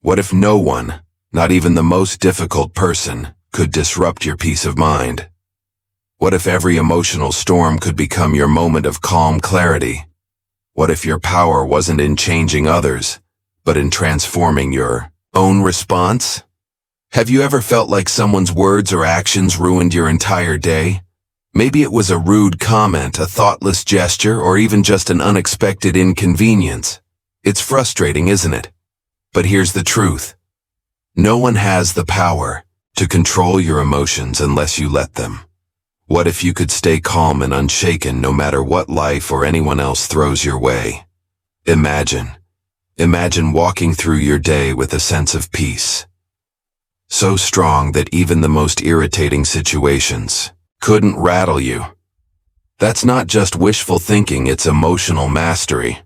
What if no one, not even the most difficult person, could disrupt your peace of mind? What if every emotional storm could become your moment of calm clarity? What if your power wasn't in changing others, but in transforming your own response? Have you ever felt like someone's words or actions ruined your entire day? Maybe it was a rude comment, a thoughtless gesture, or even just an unexpected inconvenience. It's frustrating, isn't it? But here's the truth. No one has the power to control your emotions unless you let them. What if you could stay calm and unshaken no matter what life or anyone else throws your way? Imagine walking through your day with a sense of peace. So strong that even the most irritating situations couldn't rattle you. That's not just wishful thinking, it's emotional mastery.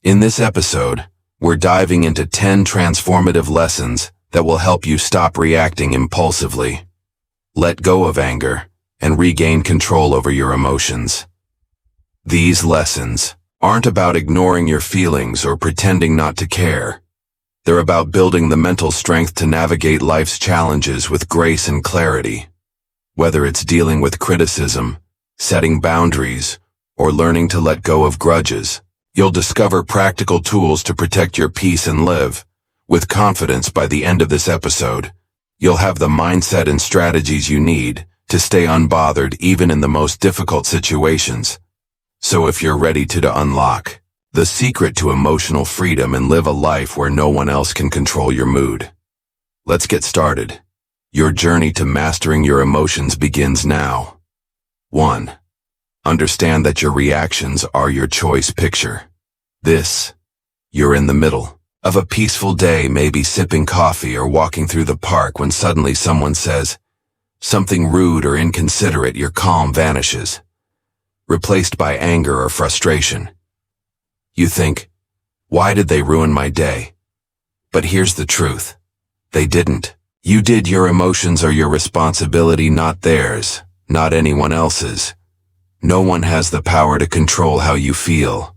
In this episode, we're diving into 10 transformative lessons that will help you stop reacting impulsively, let go of anger, and regain control over your emotions. These lessons aren't about ignoring your feelings or pretending not to care. They're about building the mental strength to navigate life's challenges with grace and clarity. Whether it's dealing with criticism, setting boundaries, or learning to let go of grudges, you'll discover practical tools to protect your peace and live with confidence. By the end of this episode, you'll have the mindset and strategies you need to stay unbothered even in the most difficult situations. So if you're ready to unlock the secret to emotional freedom and live a life where no one else can control your mood, let's get started. Your journey to mastering your emotions begins now. 1. Understand that your reactions are your choice. Picture this. You're in the middle of a peaceful day, maybe sipping coffee or walking through the park, when suddenly someone says something rude or inconsiderate. Your calm vanishes, replaced by anger or frustration. You think, why did they ruin my day? But here's the truth. They didn't. You did. Your emotions are your responsibility, not theirs, not anyone else's. No one has the power to control how you feel,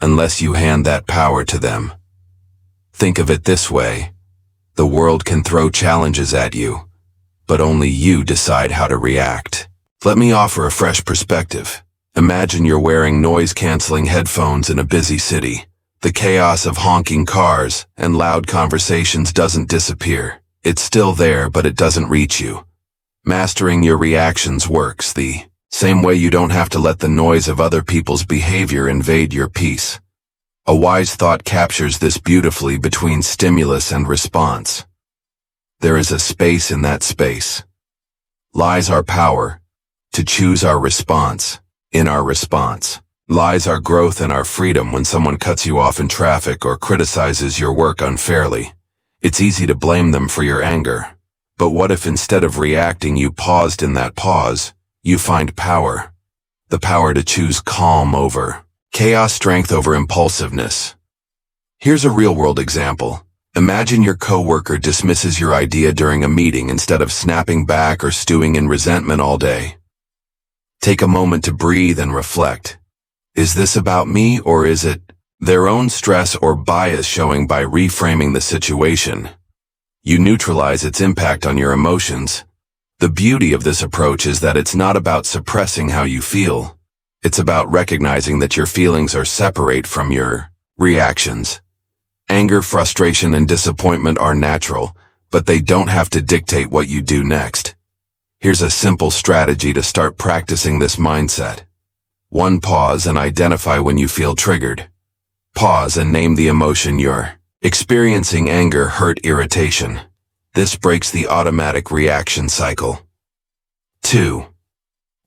unless you hand that power to them. Think of it this way. The world can throw challenges at you, but only you decide how to react. Let me offer a fresh perspective. Imagine you're wearing noise-canceling headphones in a busy city. The chaos of honking cars and loud conversations doesn't disappear. It's still there, but it doesn't reach you. Mastering your reactions works the same way. You don't have to let the noise of other people's behavior invade your peace. A wise thought captures this beautifully. Between stimulus and response, there is a space. In that space lies our power to choose our response. In our response lies our growth and our freedom. When someone cuts you off in traffic or criticizes your work unfairly, it's easy to blame them for your anger. But what if instead of reacting you paused? In that pause, you find power. The power to choose calm over chaos, strength over impulsiveness. Here's a real-world example. Imagine your coworker dismisses your idea during a meeting. Instead of snapping back or stewing in resentment all day, take a moment to breathe and reflect. Is this about me, or is it their own stress or bias showing? By reframing the situation, you neutralize its impact on your emotions. The beauty of this approach is that it's not about suppressing how you feel. It's about recognizing that your feelings are separate from your reactions. Anger, frustration, and disappointment are natural, but they don't have to dictate what you do next. Here's a simple strategy to start practicing this mindset. 1. Pause and identify when you feel triggered. Pause and name the emotion you're experiencing: anger, hurt, irritation. This breaks the automatic reaction cycle. 2.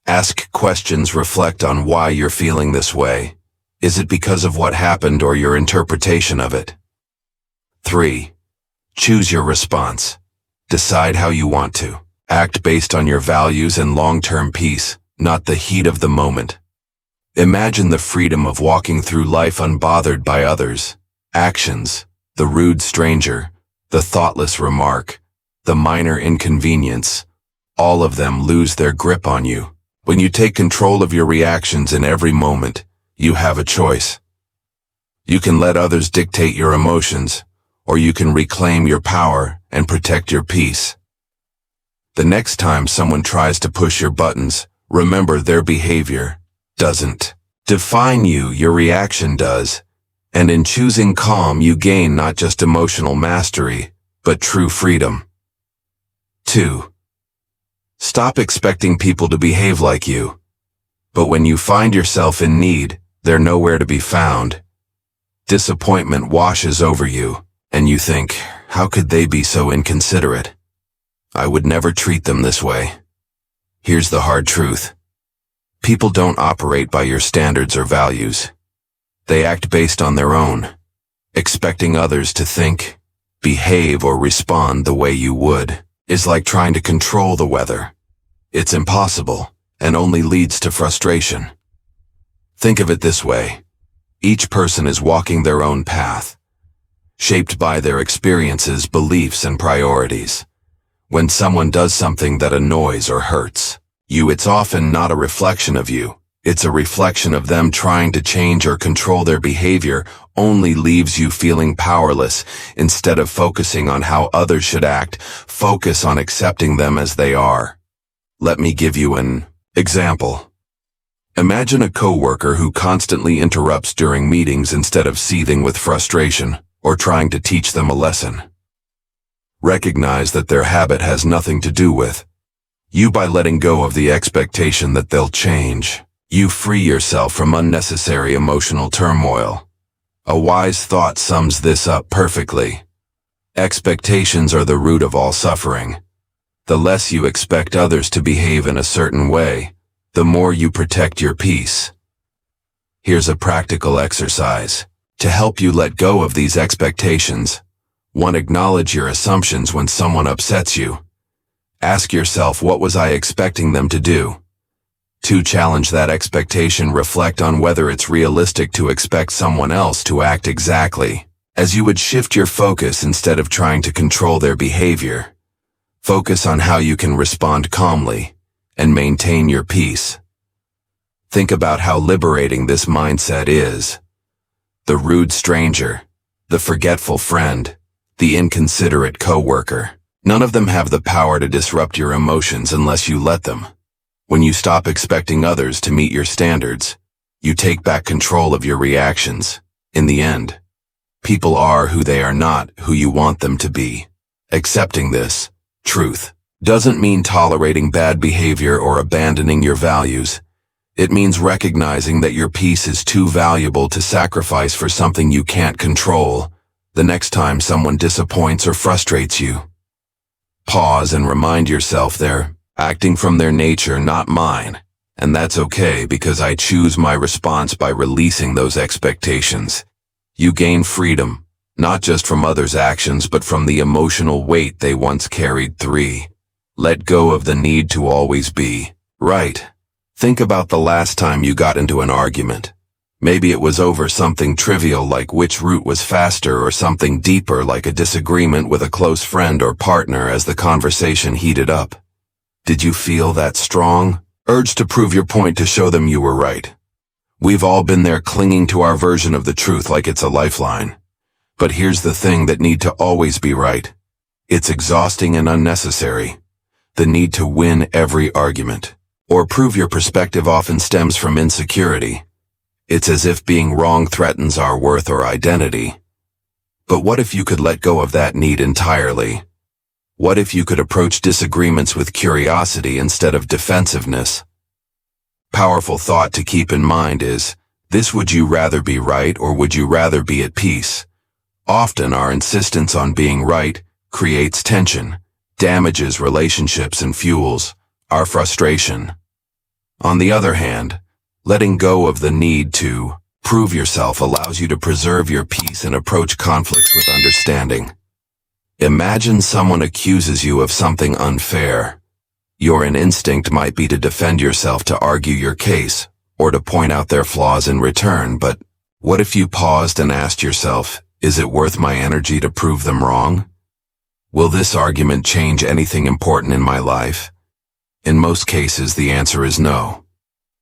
Ask questions. Reflect on why you're feeling this way. Is it because of what happened or your interpretation of it? 3. Choose your response. Decide how you want to act based on your values and long-term peace, not the heat of the moment. Imagine the freedom of walking through life unbothered by others' actions, the rude stranger, the thoughtless remark, the minor inconvenience. All of them lose their grip on you. When you take control of your reactions in every moment, you have a choice. You can let others dictate your emotions, or you can reclaim your power and protect your peace. The next time someone tries to push your buttons, remember their behavior doesn't define you, your reaction does. And in choosing calm, you gain not just emotional mastery, but true freedom. 2. Stop expecting people to behave like you. But when you find yourself in need, they're nowhere to be found. Disappointment washes over you, and you think, how could they be so inconsiderate? I would never treat them this way. Here's the hard truth. People don't operate by your standards or values. They act based on their own. Expecting others to think, behave, or respond the way you would is like trying to control the weather. It's impossible, and only leads to frustration. Think of it this way. Each person is walking their own path, shaped by their experiences, beliefs, and priorities. When someone does something that annoys or hurts you, it's often not a reflection of you. It's a reflection of them trying to change or control their behavior. Only leaves you feeling powerless. Instead of focusing on how others should act, focus on accepting them as they are. Let me give you an example. Imagine a coworker who constantly interrupts during meetings instead of seething with frustration or trying to teach them a lesson. Recognize that their habit has nothing to do with you. By letting go of the expectation that they'll change, you free yourself from unnecessary emotional turmoil. A wise thought sums this up perfectly. Expectations are the root of all suffering. The less you expect others to behave in a certain way, the more you protect your peace. Here's a practical exercise to help you let go of these expectations. 1. Acknowledge your assumptions when someone upsets you. Ask yourself, what was I expecting them to do? 2. Challenge that expectation. Reflect on whether it's realistic to expect someone else to act exactly as you would. Shift your focus instead of trying to control their behavior. Focus on how you can respond calmly and maintain your peace. Think about how liberating this mindset is. The rude stranger, the forgetful friend, the inconsiderate coworker. None of them have the power to disrupt your emotions unless you let them. When you stop expecting others to meet your standards, you take back control of your reactions. In the end, people are who they are, not who you want them to be. Accepting this truth doesn't mean tolerating bad behavior or abandoning your values. It means recognizing that your peace is too valuable to sacrifice for something you can't control. The next time someone disappoints or frustrates you, pause and remind yourself they're acting from their nature, not mine. And that's okay, because I choose my response by releasing those expectations. You gain freedom, not just from others' actions, but from the emotional weight they once carried. 3. Let go of the need to always be right. Think about the last time you got into an argument. Maybe it was over something trivial like which route was faster, or something deeper like a disagreement with a close friend or partner. As the conversation heated up, did you feel that strong urge to prove your point, to show them you were right? We've all been there, clinging to our version of the truth like it's a lifeline. But here's the thing: that need to always be right, it's exhausting and unnecessary. The need to win every argument or prove your perspective often stems from insecurity. It's as if being wrong threatens our worth or identity. But what if you could let go of that need entirely? What if you could approach disagreements with curiosity instead of defensiveness? Powerful thought to keep in mind is this: would you rather be right, or would you rather be at peace? Often our insistence on being right creates tension, damages relationships, and fuels our frustration. On the other hand, letting go of the need to prove yourself allows you to preserve your peace and approach conflicts with understanding. Imagine someone accuses you of something unfair. Your instinct might be to defend yourself, to argue your case, or to point out their flaws in return. But what if you paused and asked yourself, is it worth my energy to prove them wrong? Will this argument change anything important in my life? In most cases, the answer is no.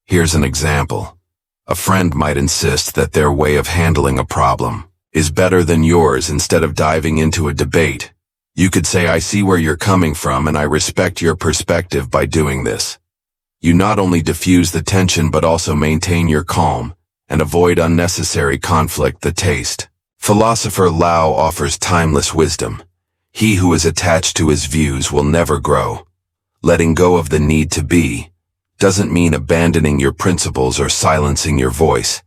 Here's an example. A friend might insist that their way of handling a problem is better than yours instead of diving into a debate. You could say, I see where you're coming from and I respect your perspective by doing this. You not only diffuse the tension but also maintain your calm and avoid unnecessary conflict. The taste. Philosopher Lao offers timeless wisdom. He who is attached to his views will never grow. Letting go of the need to be doesn't mean abandoning your principles or silencing your voice.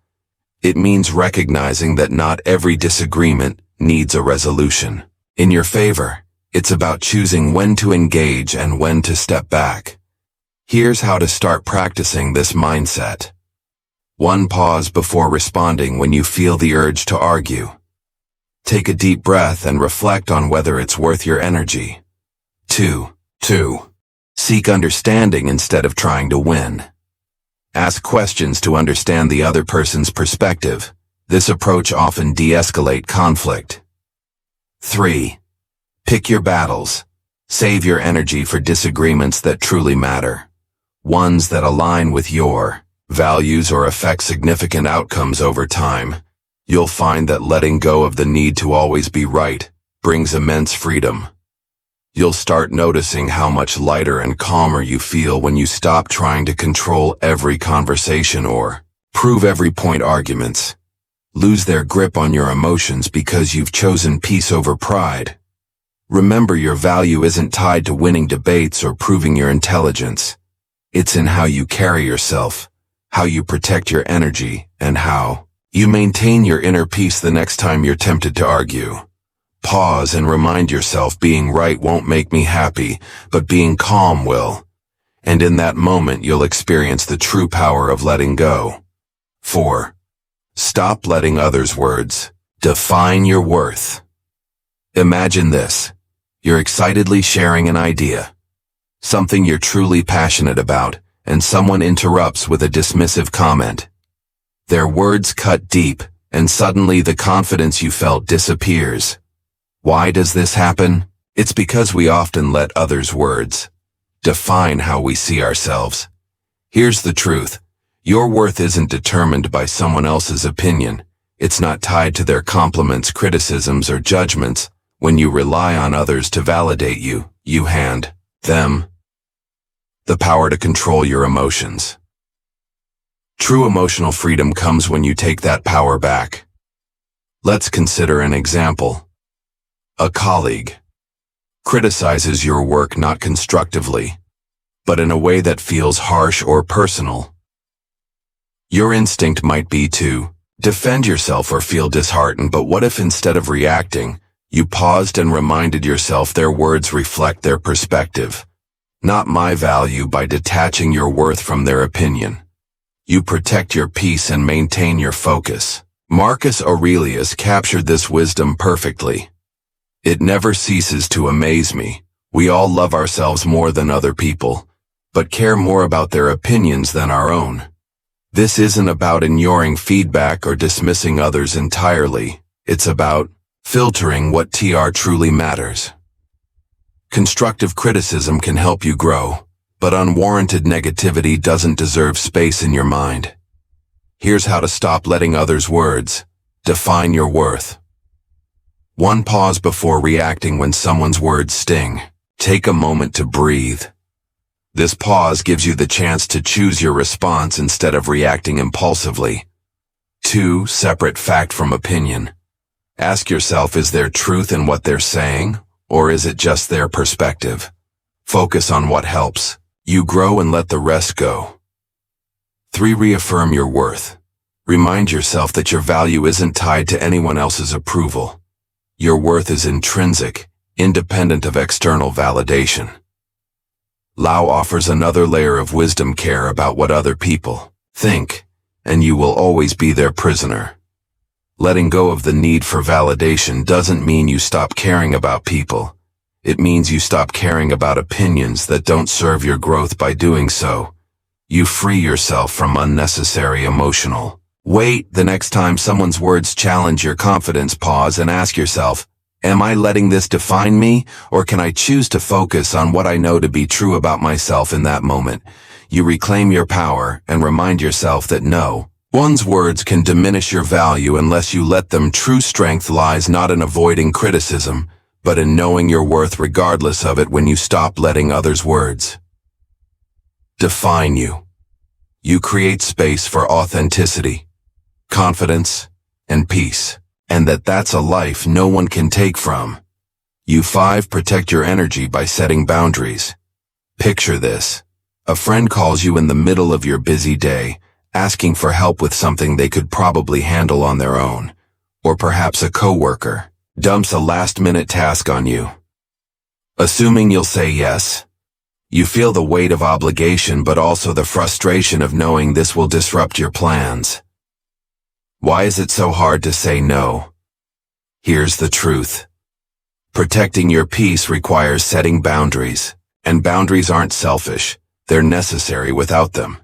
It means recognizing that not every disagreement needs a resolution in your favor. It's about choosing when to engage and when to step back. Here's how to start practicing this mindset. 1. Pause before responding when you feel the urge to argue. Take a deep breath and reflect on whether it's worth your energy. 2. Seek understanding instead of trying to win. Ask questions to understand the other person's perspective. This approach often de-escalates conflict. 3. Pick your battles. Save your energy for disagreements that truly matter. Ones that align with your values or affect significant outcomes over time. You'll find that letting go of the need to always be right brings immense freedom. You'll start noticing how much lighter and calmer you feel when you stop trying to control every conversation or prove every point. Arguments lose their grip on your emotions because you've chosen peace over pride. Remember, your value isn't tied to winning debates or proving your intelligence. It's in how you carry yourself, how you protect your energy, and how you maintain your inner peace the next time you're tempted to argue. Pause and remind yourself, being right won't make me happy, but being calm will. And in that moment, you'll experience the true power of letting go. 4. Stop letting others' words define your worth. Imagine this. You're excitedly sharing an idea, something you're truly passionate about, and someone interrupts with a dismissive comment. Their words cut deep, and suddenly the confidence you felt disappears. Why does this happen? It's because we often let others' words define how we see ourselves. Here's the truth. Your worth isn't determined by someone else's opinion. It's not tied to their compliments, criticisms, or judgments. When you rely on others to validate you, you hand them the power to control your emotions. True emotional freedom comes when you take that power back. Let's consider an example. A colleague criticizes your work not constructively, but in a way that feels harsh or personal. Your instinct might be to defend yourself or feel disheartened, but what if instead of reacting, you paused and reminded yourself their words reflect their perspective, not my value? By detaching your worth from their opinion, you protect your peace and maintain your focus. Marcus Aurelius captured this wisdom perfectly. It never ceases to amaze me. We all love ourselves more than other people, but care more about their opinions than our own. This isn't about ignoring feedback or dismissing others entirely. It's about filtering what truly matters. Constructive criticism can help you grow, but unwarranted negativity doesn't deserve space in your mind. Here's how to stop letting others' words define your worth. 1. Pause before reacting when someone's words sting. Take a moment to breathe. This pause gives you the chance to choose your response instead of reacting impulsively. 2. Separate fact from opinion. Ask yourself, is there truth in what they're saying, or is it just their perspective? Focus on what helps you grow and let the rest go. 3. Reaffirm your worth. Remind yourself that your value isn't tied to anyone else's approval. Your worth is intrinsic, independent of external validation. Lao offers another layer of wisdom: care about what other people think, and you will always be their prisoner. Letting go of the need for validation doesn't mean you stop caring about people. It means you stop caring about opinions that don't serve your growth. By doing so, you free yourself from unnecessary emotional weight. The next time someone's words challenge your confidence, pause and ask yourself, am I letting this define me, or can I choose to focus on what I know to be true about myself in that moment? You reclaim your power and remind yourself that no One's words can diminish your value unless you let them. True strength lies not in avoiding criticism, but in knowing your worth regardless of it when you stop letting others' words define you. You create space for authenticity, confidence, and peace, and that's a life no one can take from you. 5. Protect your energy by setting boundaries. Picture this. A friend calls you in the middle of your busy day, asking for help with something they could probably handle on their own. Or perhaps a coworker dumps a last-minute task on you. Assuming you'll say yes, you feel the weight of obligation but also the frustration of knowing this will disrupt your plans. Why is it so hard to say no? Here's the truth. Protecting your peace requires setting boundaries, and boundaries aren't selfish, they're necessary without them.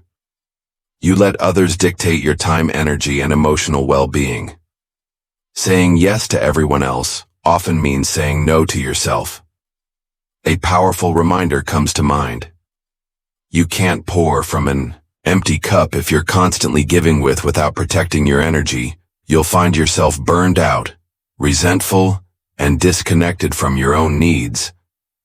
You let others dictate your time, energy, and emotional well-being. Saying yes to everyone else often means saying no to yourself. A powerful reminder comes to mind. You can't pour from an empty cup. If you're constantly giving without protecting your energy, you'll find yourself burned out, resentful, and disconnected from your own needs.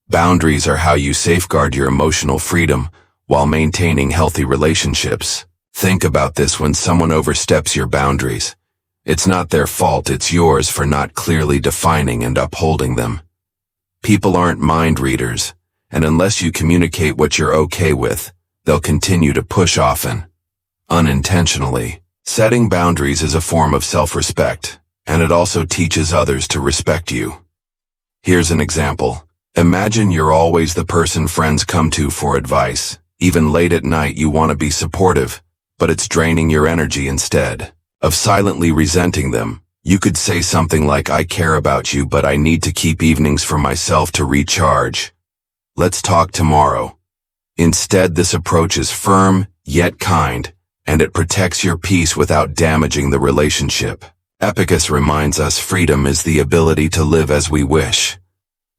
Boundaries are how you safeguard your emotional freedom while maintaining healthy relationships. Think about this: when someone oversteps your boundaries, it's not their fault, it's yours for not clearly defining and upholding them. People aren't mind readers, and unless you communicate what you're okay with, they'll continue to push, often unintentionally. Setting boundaries is a form of self-respect, and it also teaches others to respect you. Here's an example. Imagine you're always the person friends come to for advice. Even late at night you want to be supportive, but it's draining your energy. Instead of silently resenting them, you could say something like, "I care about you, but I need to keep evenings for myself to recharge. Let's talk tomorrow." Instead, this approach is firm, yet kind, and it protects your peace without damaging the relationship. Epictetus reminds us freedom is the ability to live as we wish.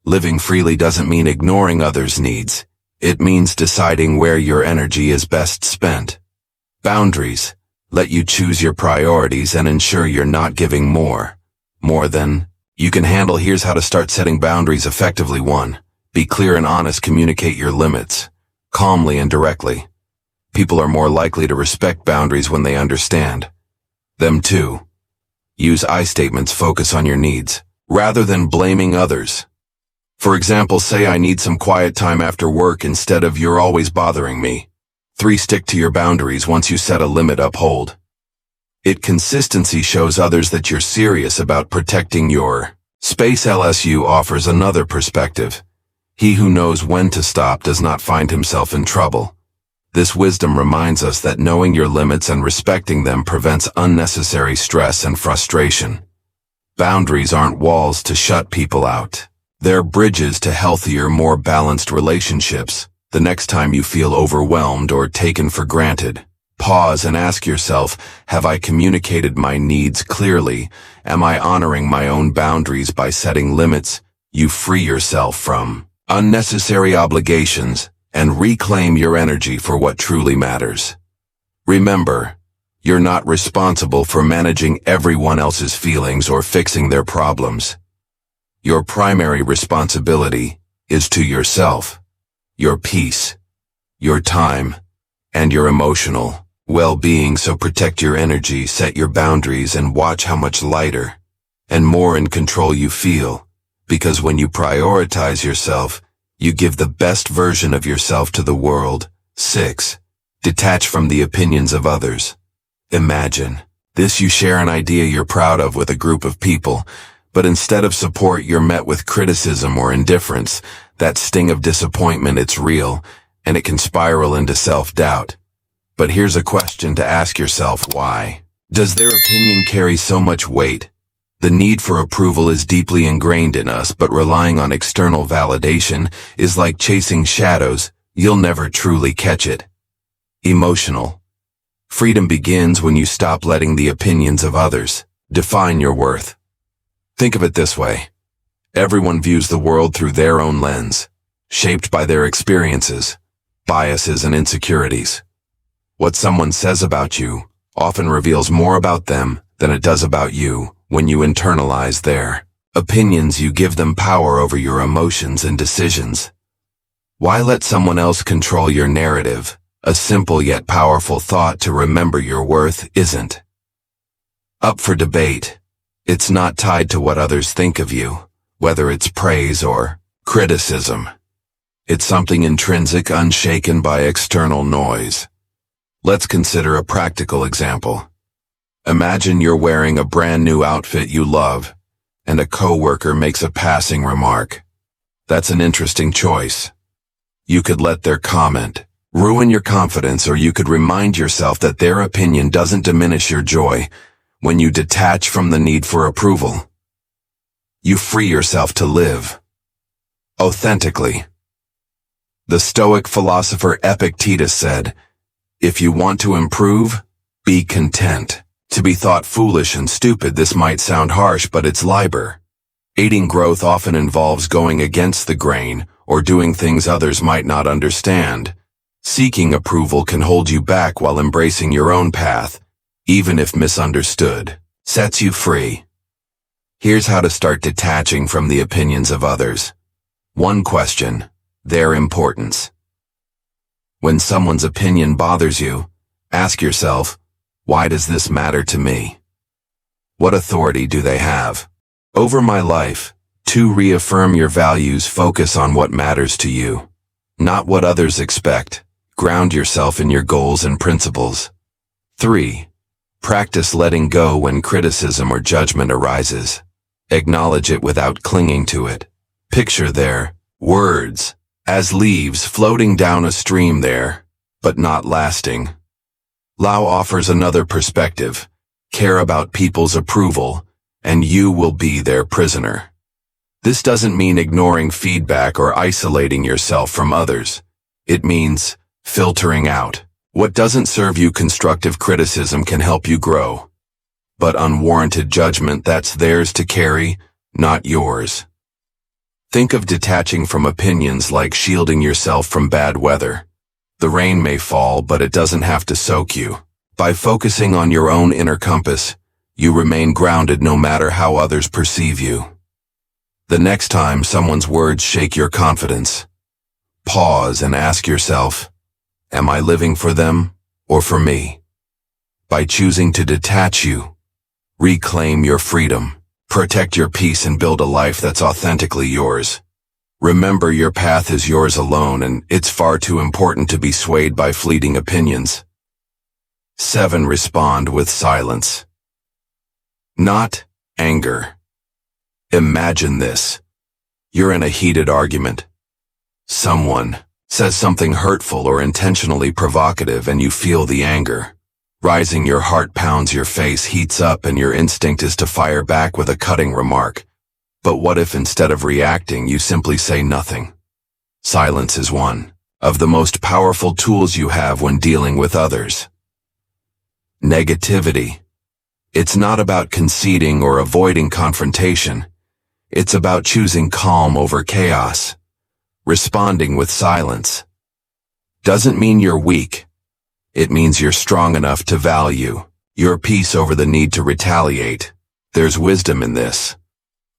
Living freely doesn't mean ignoring others' needs. It means deciding where your energy is best spent. Boundaries let you choose your priorities and ensure you're not giving more than you can handle. Here's how to start setting boundaries effectively. 1. Be clear and honest. Communicate your limits calmly and directly. People are more likely to respect boundaries when they understand them. 2. Use I statements. Focus on your needs rather than blaming others. For example, say, "I need some quiet time after work," instead of "you're always bothering me." 3. Stick to your boundaries. Once you set a limit, uphold it. Consistency shows others that you're serious about protecting your space. LSU offers another perspective. He who knows when to stop does not find himself in trouble. This wisdom reminds us that knowing your limits and respecting them prevents unnecessary stress and frustration. Boundaries aren't walls to shut people out. They're bridges to healthier, more balanced relationships. The next time you feel overwhelmed or taken for granted, pause and ask yourself, have I communicated my needs clearly? Am I honoring my own boundaries? By setting limits, you free yourself from unnecessary obligations and reclaim your energy for what truly matters. Remember, you're not responsible for managing everyone else's feelings or fixing their problems. Your primary responsibility is to yourself, your peace, your time, and your emotional well-being. So protect your energy, set your boundaries, and watch how much lighter and more in control you feel. Because when you prioritize yourself, you give the best version of yourself to the world. 6. Detach from the opinions of others. Imagine this: you share an idea you're proud of with a group of people, but instead of support, you're met with criticism or indifference. That sting of disappointment, it's real, and it can spiral into self-doubt. But here's a question to ask yourself: why does their opinion carry so much weight? The need for approval is deeply ingrained in us, but relying on external validation is like chasing shadows. You'll never truly catch it. Emotional freedom begins when you stop letting the opinions of others define your worth. Think of it this way. Everyone views the world through their own lens, shaped by their experiences, biases, and insecurities. What someone says about you often reveals more about them than it does about you when you internalize their opinions. You give them power over your emotions and decisions. Why let someone else control your narrative? A simple yet powerful thought to remember: your worth isn't up for debate. It's not tied to what others think of you, whether it's praise or criticism. It's something intrinsic, unshaken by external noise. Let's consider a practical example. Imagine you're wearing a brand new outfit you love, and a coworker makes a passing remark. That's an interesting choice. You could let their comment ruin your confidence, or you could remind yourself that their opinion doesn't diminish your joy. When you detach from the need for approval, you free yourself to live authentically. The Stoic philosopher Epictetus said, "If you want to improve, be content." To be thought foolish and stupid, this might sound harsh, but it's liber. Aiding growth often involves going against the grain or doing things others might not understand. Seeking approval can hold you back, while embracing your own path, even if misunderstood, sets you free. Here's how to start detaching from the opinions of others. 1 question: their importance. When someone's opinion bothers you, ask yourself, why does this matter to me? What authority do they have over my life? 2. Reaffirm your values. Focus on what matters to you, not what others expect. Ground yourself in your goals and principles. 3. Practice letting go when criticism or judgment arises. Acknowledge it without clinging to it. Picture their words as leaves floating down a stream there, but not lasting. Lau offers another perspective. Care about people's approval, and you will be their prisoner. This doesn't mean ignoring feedback or isolating yourself from others. It means filtering out what doesn't serve you. Constructive criticism can help you grow, but unwarranted judgment, that's theirs to carry, not yours. Think of detaching from opinions like shielding yourself from bad weather. The rain may fall, but it doesn't have to soak you. By focusing on your own inner compass, you remain grounded no matter how others perceive you. The next time someone's words shake your confidence, pause and ask yourself, am I living for them or for me? By choosing to detach, you reclaim your freedom, protect your peace, and build a life that's authentically yours. Remember, your path is yours alone, and it's far too important to be swayed by fleeting opinions. 7. Respond with silence, not anger. Imagine this. You're in a heated argument. Someone says something hurtful or intentionally provocative, and you feel the anger rising. Your heart pounds, your face heats up, and your instinct is to fire back with a cutting remark. But what if instead of reacting, you simply say nothing? Silence is one of the most powerful tools you have when dealing with others. Negativity. It's not about conceding or avoiding confrontation. It's about choosing calm over chaos. Responding with silence doesn't mean you're weak. It means you're strong enough to value your peace over the need to retaliate. There's wisdom in this.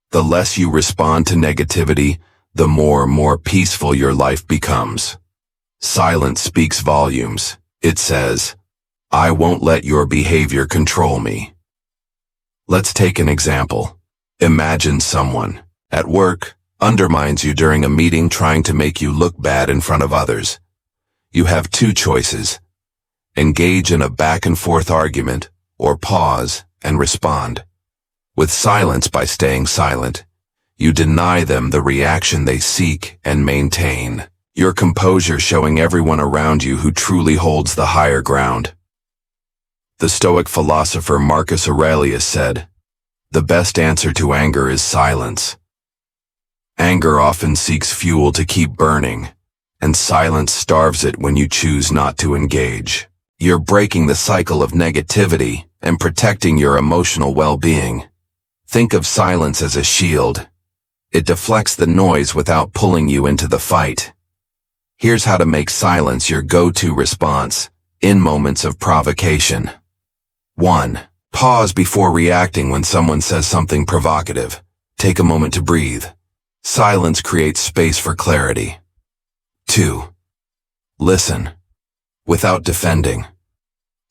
The less you respond to negativity, the more peaceful your life becomes. Silence speaks volumes. It says, I won't let your behavior control me. Let's take an example. Imagine someone at work undermines you during a meeting, trying to make you look bad in front of others. You have 2 choices. Engage in a back-and-forth argument, or pause and respond with silence. By staying silent, you deny them the reaction they seek and maintain your composure, showing everyone around you who truly holds the higher ground. The Stoic philosopher Marcus Aurelius said, "The best answer to anger is silence." Anger often seeks fuel to keep burning, and silence starves it. When you choose not to engage, you're breaking the cycle of negativity and protecting your emotional well-being. Think of silence as a shield. It deflects the noise without pulling you into the fight. Here's how to make silence your go-to response in moments of provocation. 1. Pause before reacting when someone says something provocative. Take a moment to breathe. Silence creates space for clarity. 2. Listen. Without defending.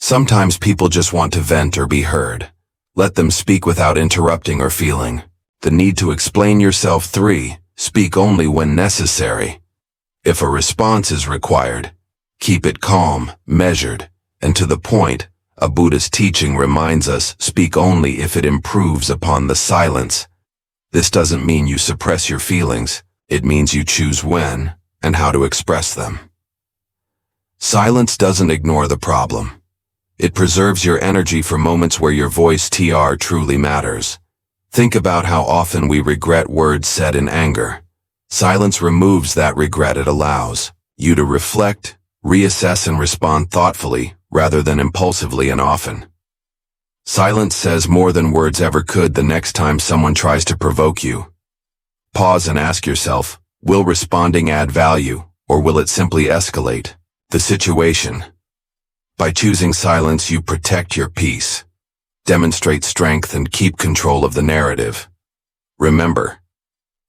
Sometimes people just want to vent or be heard. Let them speak without interrupting or feeling the need to explain yourself. 3. Speak only when necessary. If a response is required, keep it calm, measured, and to the point. A Buddhist teaching reminds us, speak only if it improves upon the silence. This doesn't mean you suppress your feelings. It means you choose when and how to express them. Silence doesn't ignore the problem. It preserves your energy for moments where your voice truly matters. Think about how often we regret words said in anger. Silence removes that regret. It allows you to reflect, reassess, and respond thoughtfully rather than impulsively and often. Silence says more than words ever could. The next time someone tries to provoke you, pause and ask yourself, will responding add value, or will it simply escalate the situation? By choosing silence, you protect your peace, demonstrate strength, and keep control of the narrative. Remember,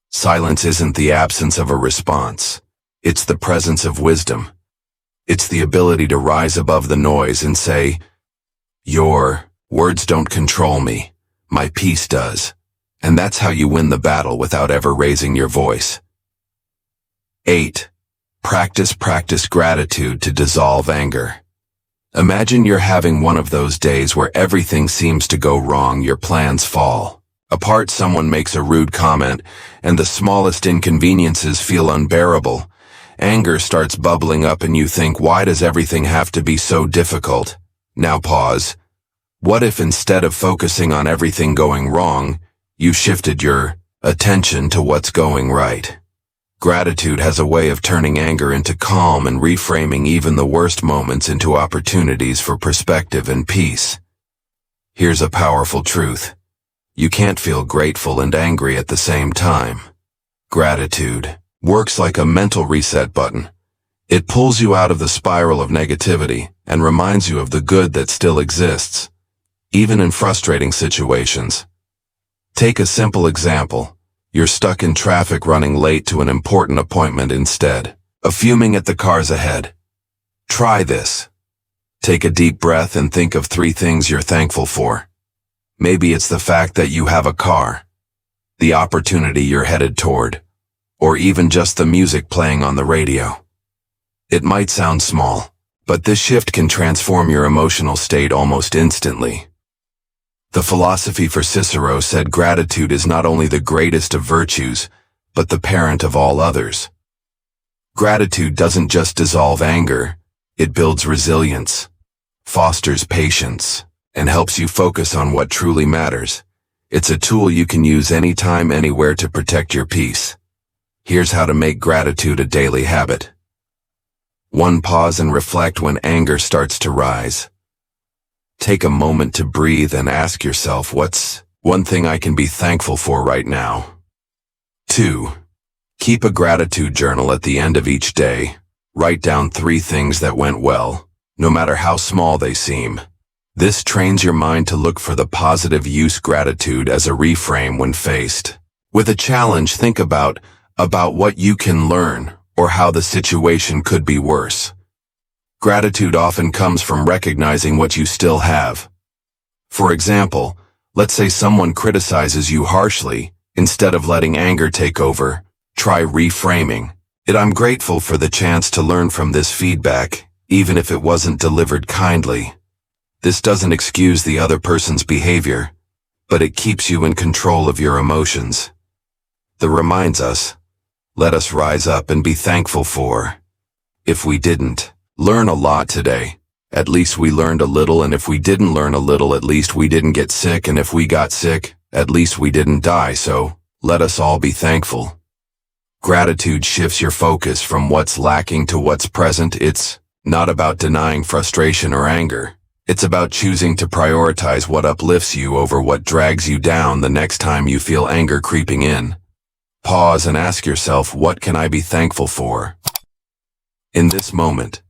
silence isn't the absence of a response. It's the presence of wisdom. It's the ability to rise above the noise and say, your words don't control me, my peace does. And that's how you win the battle without ever raising your voice. 8. Practice gratitude to dissolve anger. Imagine you're having one of those days where everything seems to go wrong, your plans fall apart, someone makes a rude comment, and the smallest inconveniences feel unbearable. Anger starts bubbling up and you think, why does everything have to be so difficult? Now pause. What if instead of focusing on everything going wrong, you shifted your attention to what's going right? Gratitude has a way of turning anger into calm and reframing even the worst moments into opportunities for perspective and peace. Here's a powerful truth. You can't feel grateful and angry at the same time. Gratitude works like a mental reset button. It pulls you out of the spiral of negativity and reminds you of the good that still exists, even in frustrating situations. Take a simple example. You're stuck in traffic running late to an important appointment instead of fuming at the cars ahead. Try this. Take a deep breath and think of 3 things you're thankful for. Maybe it's the fact that you have a car, the opportunity you're headed toward, or even just the music playing on the radio. It might sound small, but this shift can transform your emotional state almost instantly. The philosopher Cicero said gratitude is not only the greatest of virtues, but the parent of all others. Gratitude doesn't just dissolve anger, it builds resilience, fosters patience, and helps you focus on what truly matters. It's a tool you can use anytime, anywhere to protect your peace. Here's how to make gratitude a daily habit. 1. Pause and reflect when anger starts to rise. Take a moment to breathe and ask yourself, what's one thing I can be thankful for right now? 2. Keep a gratitude journal at the end of each day. Write down 3 things that went well, no matter how small they seem. This trains your mind to look for the positive. Use gratitude as a reframe when faced with a challenge. Think about what you can learn or how the situation could be worse. Gratitude often comes from recognizing what you still have. For example, let's say someone criticizes you harshly. Instead of letting anger take over, try reframing it. I'm grateful for the chance to learn from this feedback, even if it wasn't delivered kindly. This doesn't excuse the other person's behavior, but it keeps you in control of your emotions. That reminds us, let us rise up and be thankful for. If we didn't learn a lot today, at least we learned a little, and if we didn't learn a little, at least we didn't get sick, and if we got sick, at least we didn't die, so let us all be thankful. Gratitude shifts your focus from what's lacking to what's present. It's not about denying frustration or anger. It's about choosing to prioritize what uplifts you over what drags you down. The next time you feel anger creeping in, pause and ask yourself, what can I be thankful for? In this moment,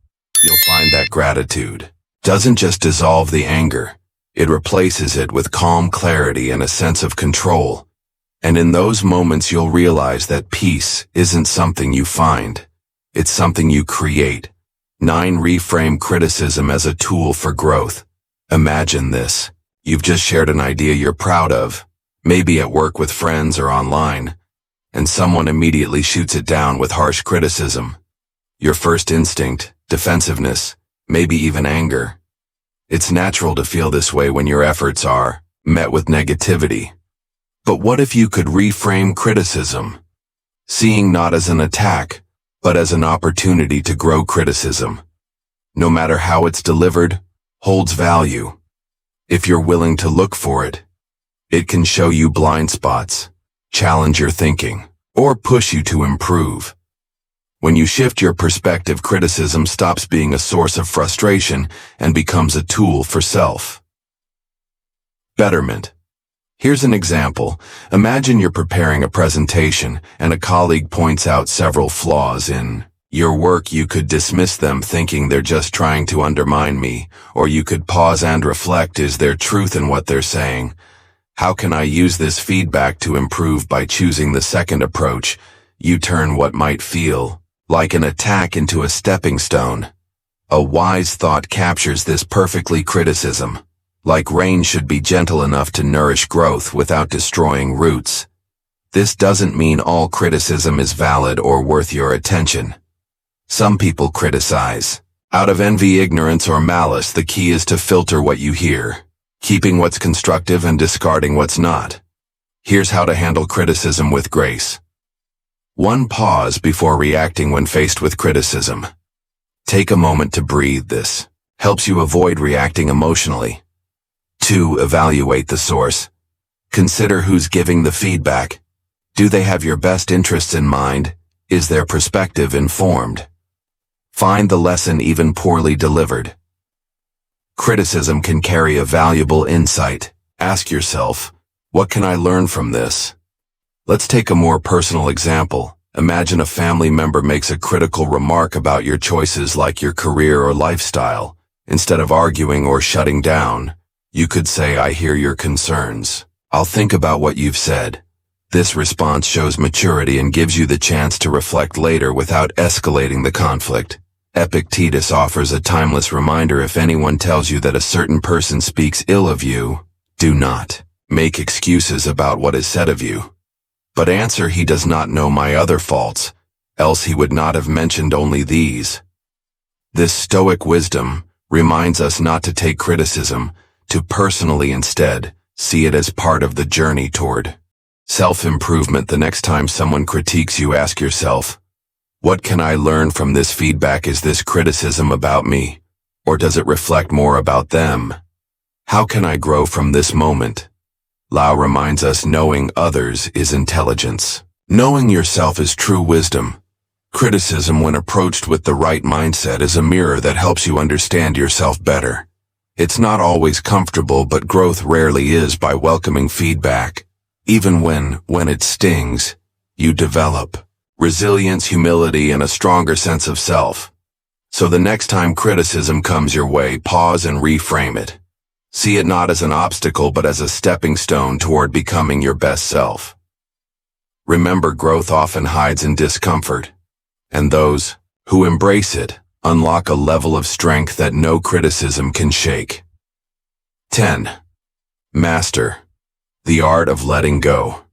you'll find that gratitude doesn't just dissolve the anger, It replaces it with calm clarity and a sense of control. And in those moments you'll realize that peace isn't something you find. It's something you create. 9. Reframe criticism as a tool for growth. Imagine this. You've just shared an idea you're proud of, maybe at work with friends or online, and someone immediately shoots it down with harsh criticism. Your first instinct, defensiveness, maybe even anger. It's natural to feel this way when your efforts are met with negativity. But what if you could reframe criticism, seeing not as an attack, but as an opportunity to grow? Criticism, no matter how it's delivered, holds value. If you're willing to look for it, it can show you blind spots, challenge your thinking, or push you to improve. When you shift your perspective, criticism stops being a source of frustration and becomes a tool for self-betterment. Here's an example. Imagine you're preparing a presentation and a colleague points out several flaws in your work. You could dismiss them thinking they're just trying to undermine me, or you could pause and reflect, is there truth in what they're saying? How can I use this feedback to improve? By choosing the second approach, you turn what might feel like an attack into a stepping stone. A wise thought captures this perfectly. Criticism, like rain, should be gentle enough to nourish growth without destroying roots. This doesn't mean all criticism is valid or worth your attention. Some people criticize out of envy, ignorance, or malice. The key is to filter what you hear, keeping what's constructive and discarding what's not. Here's how to handle criticism with grace. 1. Pause before reacting when faced with criticism. Take a moment to breathe. This helps you avoid reacting emotionally. 2. Evaluate the source. Consider who's giving the feedback. Do they have your best interests in mind? Is their perspective informed? Find the lesson even poorly delivered. Criticism can carry a valuable insight. Ask yourself, what can I learn from this? Let's take a more personal example. Imagine a family member makes a critical remark about your choices, like your career or lifestyle. Instead of arguing or shutting down, you could say, I hear your concerns. I'll think about what you've said. This response shows maturity and gives you the chance to reflect later without escalating the conflict. Epictetus offers a timeless reminder: if anyone tells you that a certain person speaks ill of you, do not make excuses about what is said of you, but answer, he does not know my other faults, else he would not have mentioned only these. This Stoic wisdom reminds us not to take criticism too personally. Instead, see it as part of the journey toward self-improvement. The next time someone critiques you, ask yourself, what can I learn from this feedback? Is this criticism about me, or does it reflect more about them? How can I grow from this moment? Lao reminds us knowing others is intelligence. Knowing yourself is true wisdom. Criticism, when approached with the right mindset, is a mirror that helps you understand yourself better. It's not always comfortable, but growth rarely is. By welcoming feedback, even when it stings, you develop resilience, humility, and a stronger sense of self. So the next time criticism comes your way, pause and reframe it. See it not as an obstacle, but as a stepping stone toward becoming your best self. Remember, growth often hides in discomfort, and those who embrace it unlock a level of strength that no criticism can shake. 10. Master the art of letting go.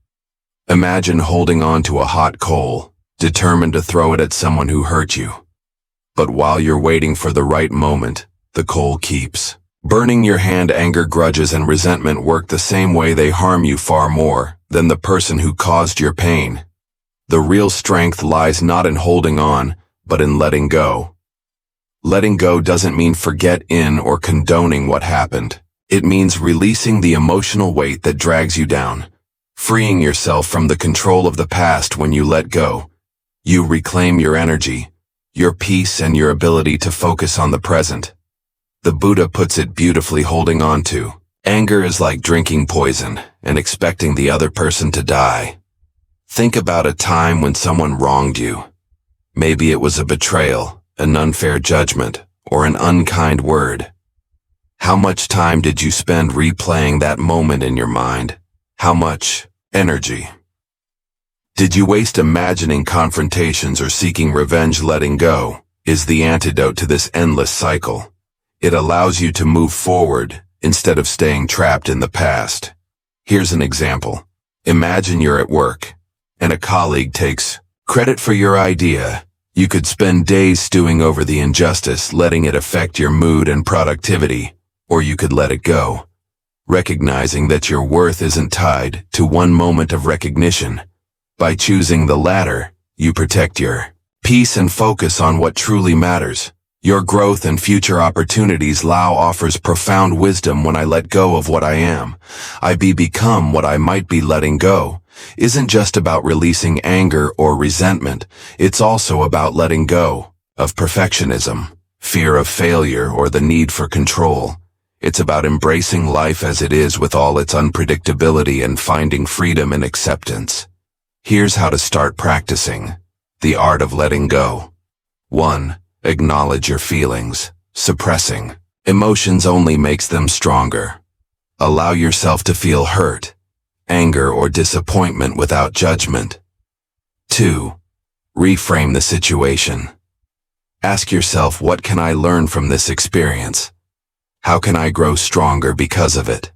Imagine holding on to a hot coal, determined to throw it at someone who hurt you. But while you're waiting for the right moment, the coal keeps burning your hand. Anger, grudges, and resentment work the same way. They harm you far more than the person who caused your pain. The real strength lies not in holding on, but in letting go. Letting go doesn't mean forget in or condoning what happened. It means releasing the emotional weight that drags you down, freeing yourself from the control of the past. When you let go, you reclaim your energy, your peace, and your ability to focus on the present. The Buddha puts it beautifully: holding on to anger is like drinking poison and expecting the other person to die. Think about a time when someone wronged you. Maybe it was a betrayal, an unfair judgment, or an unkind word. How much time did you spend replaying that moment in your mind? How much energy? Did you waste imagining confrontations or seeking revenge? Letting go is the antidote to this endless cycle. It allows you to move forward instead of staying trapped in the past. Here's an example. Imagine you're at work, and a colleague takes credit for your idea. You could spend days stewing over the injustice, letting it affect your mood and productivity, or you could let it go, recognizing that your worth isn't tied to one moment of recognition. By choosing the latter, you protect your peace and focus on what truly matters. Your growth and future opportunities. Lao offers profound wisdom. When I let go of what I am, I become what I might be. Letting go isn't just about releasing anger or resentment. It's also about letting go of perfectionism, fear of failure, or the need for control. It's about embracing life as it is with all its unpredictability and finding freedom and acceptance. Here's how to start practicing the art of letting go. 1. Acknowledge your feelings. Suppressing emotions only makes them stronger. Allow yourself to feel hurt, anger, or disappointment without judgment. 2. Reframe the situation. Ask yourself, what can I learn from this experience? How can I grow stronger because of it?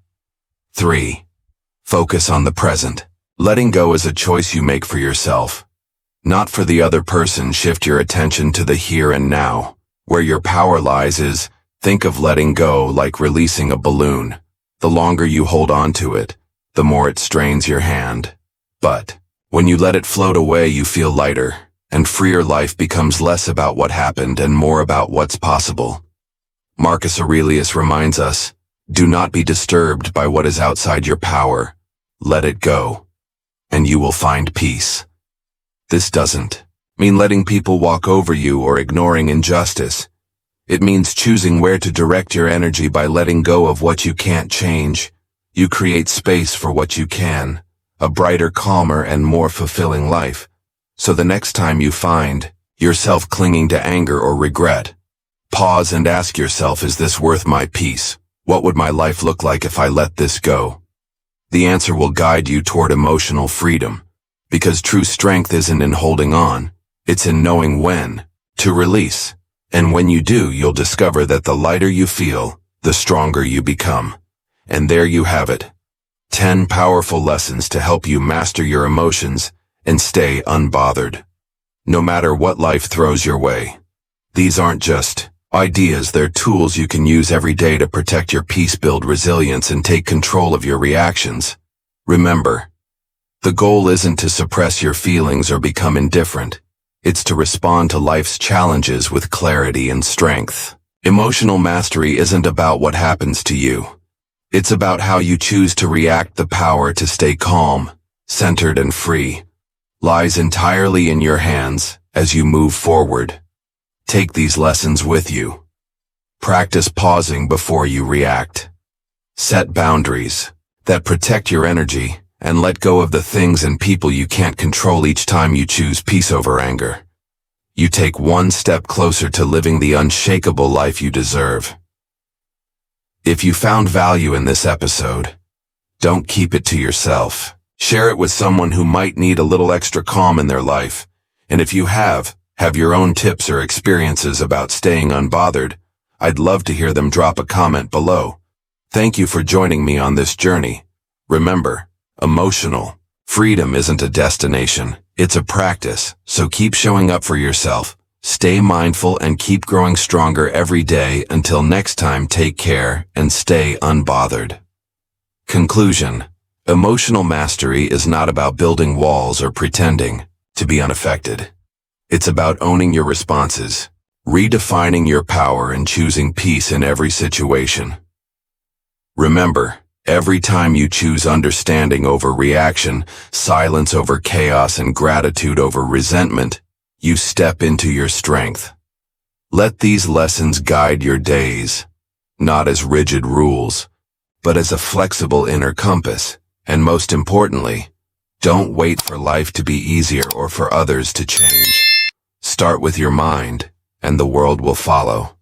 3. Focus on the present. Letting go is a choice you make for yourself, not for the other person. Shift your attention to the here and now. Where your power lies is, think of letting go like releasing a balloon. The longer you hold on to it, the more it strains your hand. But when you let it float away, you feel lighter and freer. Life becomes less about what happened and more about what's possible. Marcus Aurelius reminds us, do not be disturbed by what is outside your power. Let it go, and you will find peace. This doesn't mean letting people walk over you or ignoring injustice. It means choosing where to direct your energy. By letting go of what you can't change, you create space for what you can, a brighter, calmer, and more fulfilling life. So the next time you find yourself clinging to anger or regret, pause and ask yourself, is this worth my peace? What would my life look like if I let this go? The answer will guide you toward emotional freedom, because true strength isn't in holding on, it's in knowing when to release. And when you do, you'll discover that the lighter you feel, the stronger you become. And there you have it. 10 powerful lessons to help you master your emotions and stay unbothered, no matter what life throws your way. These aren't just ideas, they're tools you can use every day to protect your peace, build resilience, and take control of your reactions. Remember, the goal isn't to suppress your feelings or become indifferent. It's to respond to life's challenges with clarity and strength. Emotional mastery isn't about what happens to you. It's about how you choose to react. The power to stay calm, centered, and free lies entirely in your hands as you move forward. Take these lessons with you. Practice pausing before you react. Set boundaries that protect your energy, and let go of the things and people you can't control. Each time you choose peace over anger, you take one step closer to living the unshakable life you deserve. If you found value in this episode, don't keep it to yourself. Share it with someone who might need a little extra calm in their life. And if you have your own tips or experiences about staying unbothered, I'd love to hear them. Drop a comment below. Thank you for joining me on this journey. Remember, emotional freedom isn't a destination, it's a practice. So keep showing up for yourself, stay mindful, and keep growing stronger every day. Until next time, take care and stay unbothered. Conclusion: emotional mastery is not about building walls or pretending to be unaffected. It's about owning your responses, redefining your power, and choosing peace in every situation. Remember, every time you choose understanding over reaction, silence over chaos, and gratitude over resentment, you step into your strength. Let these lessons guide your days, not as rigid rules, but as a flexible inner compass. And most importantly, don't wait for life to be easier or for others to change. Start with your mind, and the world will follow.